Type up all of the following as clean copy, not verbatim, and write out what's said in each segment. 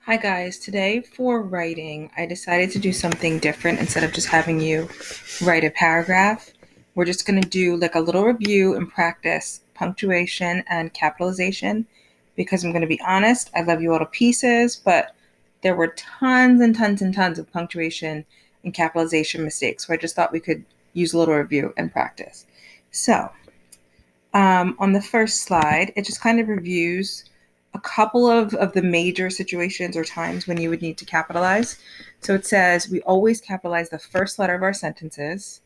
Hi guys, today for writing, I decided to do something different instead of just having you write a paragraph. We're just going to do like a little review and practice punctuation and capitalization because I'm going to be honest, I love you all to pieces, but there were tons and tons and tons of punctuation and capitalization mistakes. So I just thought we could use a little review and practice. So, on the first slide, it just kind of reviews a couple of the major situations or times when you would need to capitalize. So it says we always capitalize the first letter of our sentences.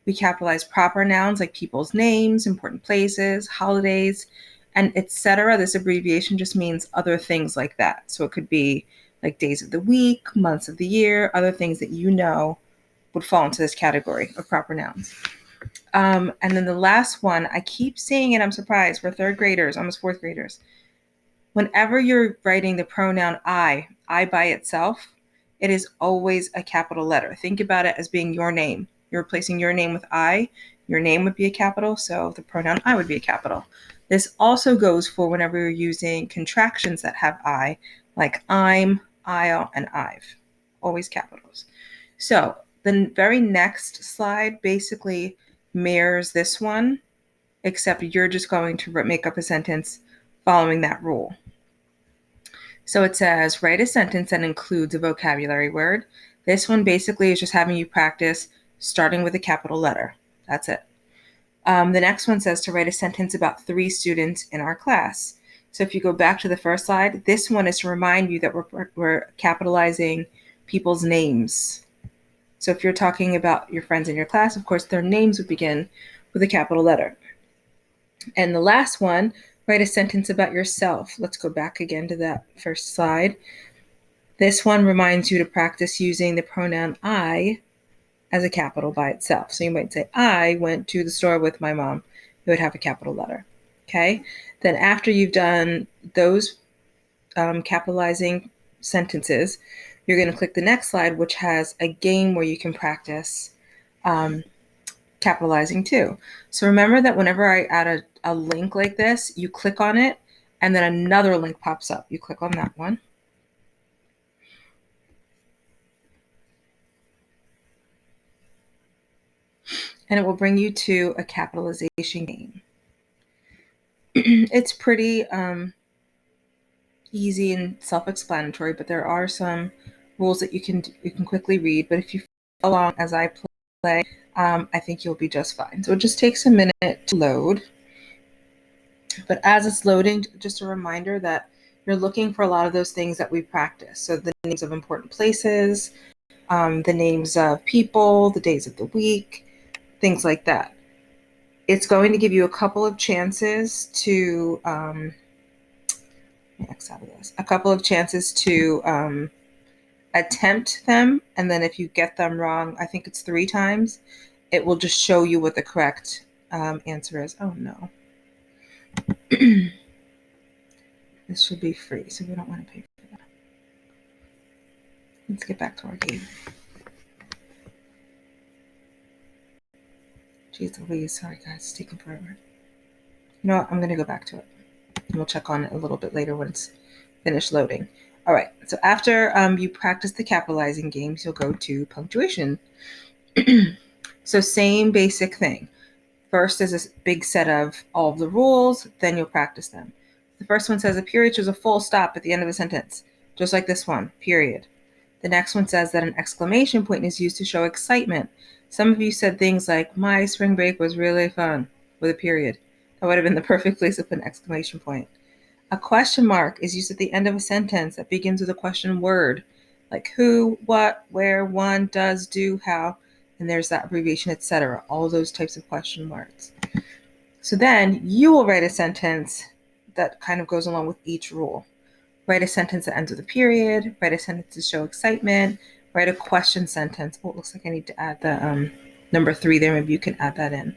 We capitalize proper nouns like people's names, important places, holidays, and etc. This abbreviation just means other things like that. So it could be like days of the week, months of the year, other things that you know would fall into this category of proper nouns. And then the last one, I keep seeing it. I'm surprised. We're third graders, almost fourth graders. Whenever you're writing the pronoun I by itself, it is always a capital letter. Think about it as being your name. You're replacing your name with I. Your name would be a capital, so the pronoun I would be a capital. This also goes for whenever you're using contractions that have I, like I'm, I'll, and I've. Always capitals. So the very next slide basically mirrors this one, except you're just going to make up a sentence following that rule. So it says, write a sentence that includes a vocabulary word. This one basically is just having you practice starting with a capital letter. That's it. The next one says to write a sentence about 3 students in our class. So if you go back to the first slide, this one is to remind you that we're capitalizing people's names. So if you're talking about your friends in your class, of course, their names would begin with a capital letter. And the last one, write a sentence about yourself. Let's go back again to that first slide. This one reminds you to practice using the pronoun I as a capital by itself. So you might say, I went to the store with my mom. It would have a capital letter. Okay. Then after you've done those capitalizing sentences, you're going to click the next slide, which has a game where you can practice capitalizing too. So remember that whenever I add a link like this, you click on it and then another link pops up. You click on that one. And it will bring you to a capitalization game. It's pretty easy and self-explanatory, but there are some rules that you can quickly read. But if you follow along as I play, I think you'll be just fine. So it just takes a minute to load. But as it's loading, just a reminder that you're looking for a lot of those things that we practice. So the names of important places, the names of people, the days of the week, things like that. It's going to give you a couple of chances to X out of this. A couple of chances to attempt them, and then if you get them wrong, I think it's 3 times, it will just show you what the correct answer is. Oh no. This should be free, so we don't want to pay for that. Let's get back to our game. Jeez Louise, sorry guys, it's taking forever. You know what, I'm going to go back to it. And we'll check on it a little bit later when it's finished loading. All right, so after you practice the capitalizing games, you'll go to punctuation. So same basic thing. First is a big set of all of the rules, then you'll practice them. The first one says a period shows a full stop at the end of a sentence, just like this one, period. The next one says that an exclamation point is used to show excitement. Some of you said things like, my spring break was really fun, with a period. That would have been the perfect place to put an exclamation point. A question mark is used at the end of a sentence that begins with a question word, like who, what, where, one, does, do, how, and there's that abbreviation, etc. All those types of question words. So then you will write a sentence that kind of goes along with each rule. Write a sentence that ends with a period, write a sentence to show excitement, write a question sentence. Oh, it looks like I need to add the number 3 there. Maybe you can add that in.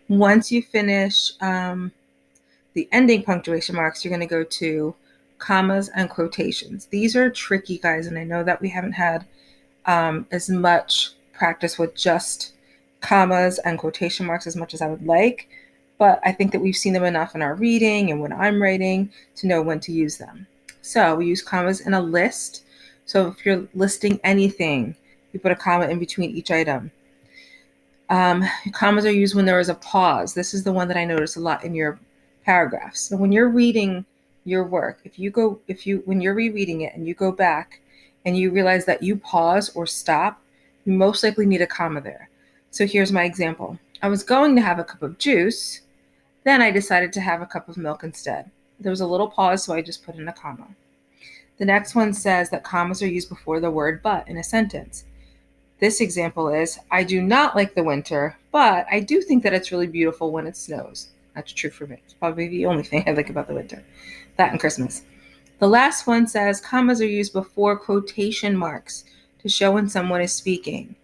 Once you finish the ending punctuation marks, you're going to go to commas and quotations. These are tricky, guys, and I know that we haven't had as much practice with just commas and quotation marks as much as I would like, but I think that we've seen them enough in our reading and when I'm writing to know when to use them. So we use commas in a list. So if you're listing anything, you put a comma in between each item. Commas are used when there is a pause. This is the one that I notice a lot in your paragraphs. So when you're reading your work, when you're rereading it and you go back and you realize that you pause or stop, you most likely need a comma there. So here's my example. I was going to have a cup of juice, then I decided to have a cup of milk instead. There was a little pause, so I just put in a comma. The next one says that commas are used before the word but in a sentence. This example is, I do not like the winter, but I do think that it's really beautiful when it snows. That's true for me. It's probably the only thing I like about the winter. That and Christmas. The last one says, commas are used before quotation marks to show when someone is speaking.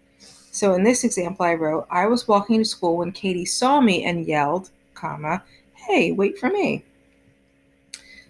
So in this example I wrote, I was walking to school when Katie saw me and yelled, comma, hey, wait for me.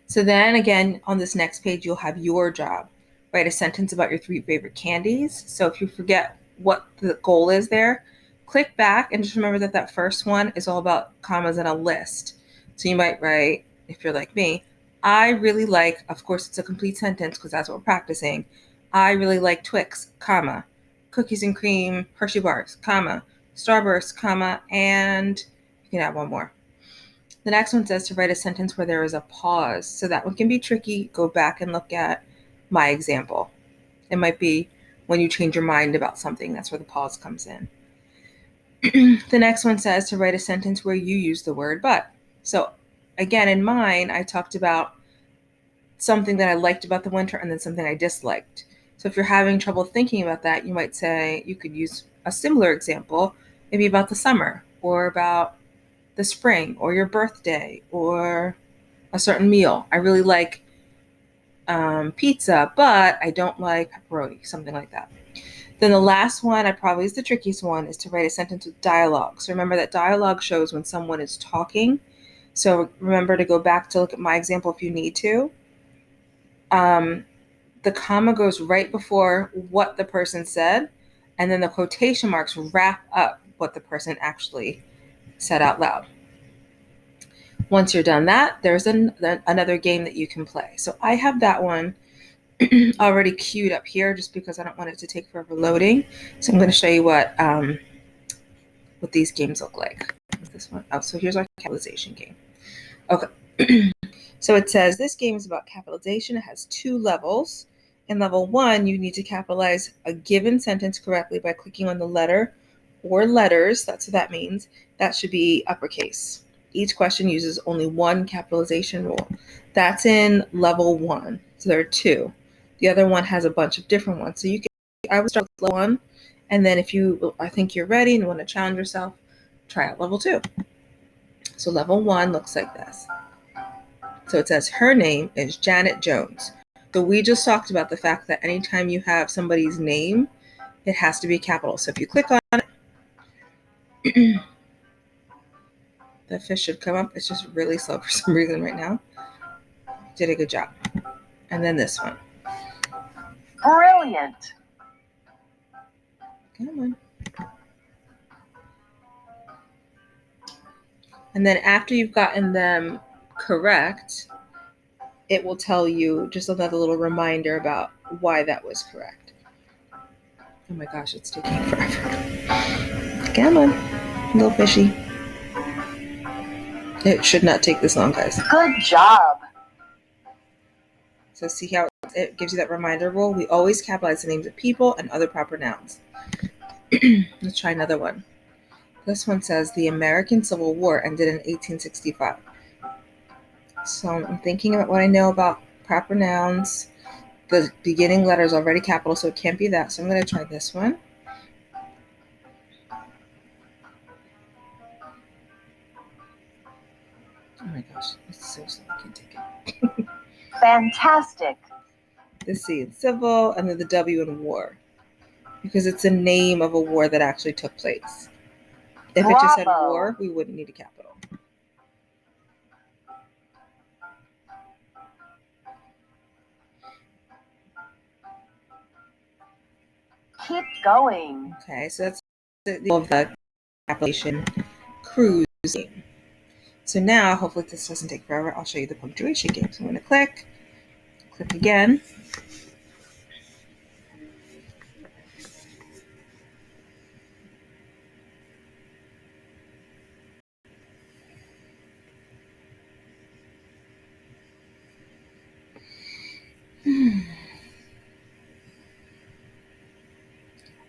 So then again, on this next page, you'll have your job. Write a sentence about your 3 favorite candies. So if you forget what the goal is there, click back and just remember that that first one is all about commas in a list. So you might write, if you're like me, I really like, of course it's a complete sentence because that's what we're practicing. I really like Twix, comma, cookies and cream, Hershey bars, comma, Starburst, comma, and you can add one more. The next one says to write a sentence where there is a pause. So that one can be tricky. Go back and look at my example. It might be when you change your mind about something. That's where the pause comes in. The next one says to write a sentence where you use the word but. So again, in mine, I talked about something that I liked about the winter and then something I disliked. So if you're having trouble thinking about that, you might say you could use a similar example, maybe about the summer or about the spring or your birthday or a certain meal. I really like pizza, but I don't like pepperoni, something like that. Then the last one, I probably is the trickiest one, is to write a sentence with dialogue. So remember that dialogue shows when someone is talking. So remember to go back to look at my example if you need to. The comma goes right before what the person said, and then the quotation marks wrap up what the person actually said out loud. Once you're done that, there's another game that you can play. So I have that one already queued up here just because I don't want it to take forever loading. So I'm going to show you what these games look like. This one. Oh, so here's our capitalization game. Okay. So it says this game is about capitalization. It has 2 levels. In level 1, you need to capitalize a given sentence correctly by clicking on the letter or letters. That's what that means. That should be uppercase. Each question uses only 1 capitalization rule. That's in level 1. So there are 2. The other one has a bunch of different ones. So I would start with level 1, and then if I think you're ready and want to challenge yourself, try out level 2. So level 1 looks like this. So it says her name is Janet Jones. So we just talked about the fact that anytime you have somebody's name, it has to be capital. So if you click on it, the fish should come up. It's just really slow for some reason right now. Did a good job. And then this one. Brilliant. Come on. And then after you've gotten them correct, it will tell you just another little reminder about why that was correct. Oh my gosh, it's taking forever. Come on, little fishy. It should not take this long, guys. Good job. So see how it gives you that reminder rule? We always capitalize the names of people and other proper nouns. Let's try another one. This one says the American Civil War ended in 1865. So I'm thinking about what I know about proper nouns. The beginning letter is already capital, so it can't be that. So I'm going to try this one. Oh my gosh, it's so slow. I can't take it. Fantastic. The C in civil, and then the W in war, because it's the name of a war that actually took place. If it just said war, we wouldn't need a capital. Keep going. Okay, so that's the of the application cruise game. So now, hopefully this doesn't take forever, I'll show you the punctuation game. So I'm going to click Click again.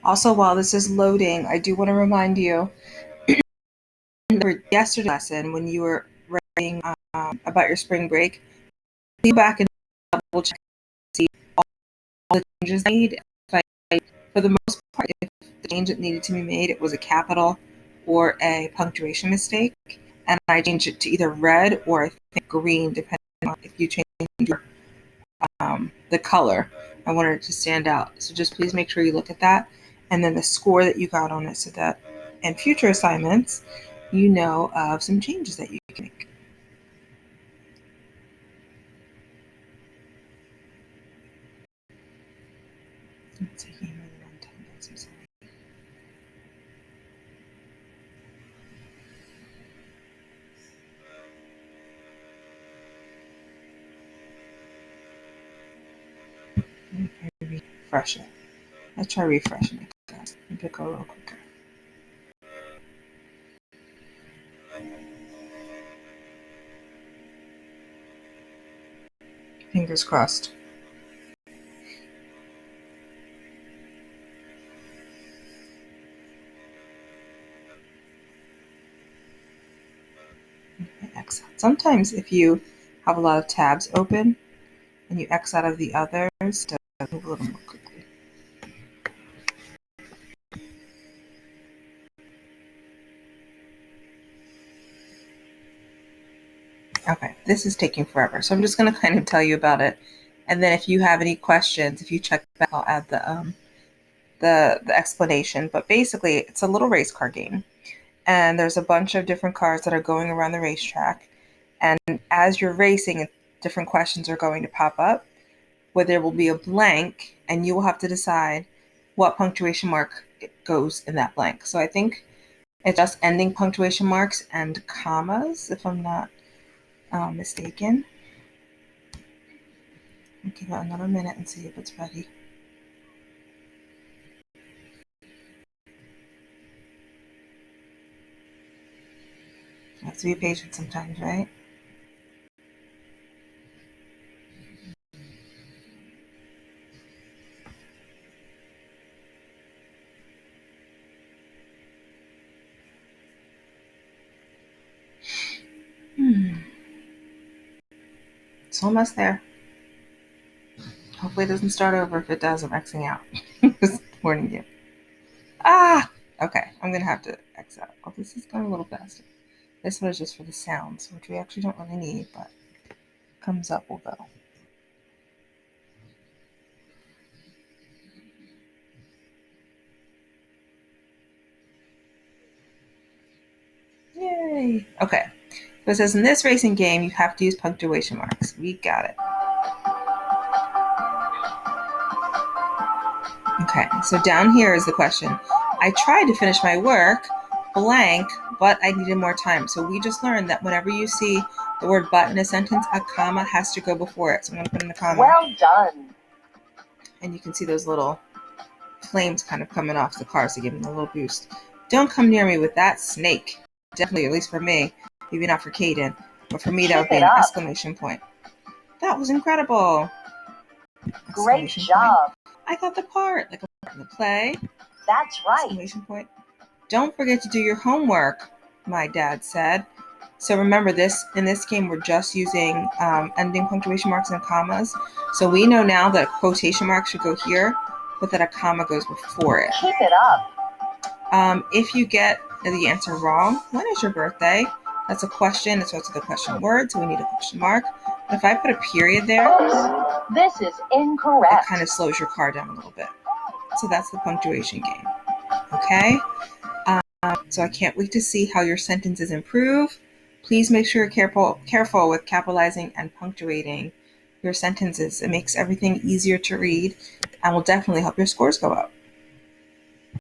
Also, while this is loading, I do want to remind you for yesterday's lesson when you were writing about your spring break, go back and double check to see all the changes made. For the most part, if the change that needed to be made, it was a capital or a punctuation mistake, and I changed it to either red or I think green, depending on if you change your, the color. I wanted it to stand out. So just please make sure you look at that, and then the score that you got on it, so that in future assignments, you know of some changes that you can make. It's taking a really long time, guys. I'm sorry. Refresh it. Let's try refreshing it, guys. Maybe go a little quicker. Fingers crossed. X out. Sometimes if you have a lot of tabs open and you X out of the others to move a little more quickly. Okay, this is taking forever, so I'm just going to kind of tell you about it, and then if you have any questions, if you check back, I'll add the explanation. But basically, it's a little race car game, and there's a bunch of different cars that are going around the racetrack, and as you're racing, different questions are going to pop up where there will be a blank, and you will have to decide what punctuation mark goes in that blank. So I think it's just ending punctuation marks and commas, if I'm not mistaken. I'll give it another minute and see if it's ready. You have to be patient sometimes, right? It's almost there. Hopefully it doesn't start over. If it does, I'm Xing out. Just warning you. Okay, I'm going to have to X out. Oh, this is going a little faster. This one is just for the sounds, which we actually don't really need, but comes up, we'll go. Yay! Okay. So it says in this racing game, you have to use punctuation marks. We got it. Okay, so down here is the question. I tried to finish my work, blank, but I needed more time. So we just learned that whenever you see the word but in a sentence, a comma has to go before it. So I'm going to put in a comma. Well done. And you can see those little flames kind of coming off the car, so give them a little boost. Don't come near me with that snake. Definitely, at least for me, maybe not for Caden, but for me that would be an exclamation point. That was incredible. Great job. I got the part, like a part in the play. That's right. Exclamation point. Don't forget to do your homework, my dad said. So remember this, in this game, we're just using ending punctuation marks and commas. So we know now that a quotation mark should go here, but that a comma goes before it. Keep it up. If you get the answer wrong, when is your birthday? That's a question. It starts with a question word, so we need a question mark. But if I put a period there, oops, this is incorrect. It kind of slows your car down a little bit. So that's the punctuation game. Okay? So I can't wait to see how your sentences improve. Please make sure you're careful with capitalizing and punctuating your sentences. It makes everything easier to read and will definitely help your scores go up.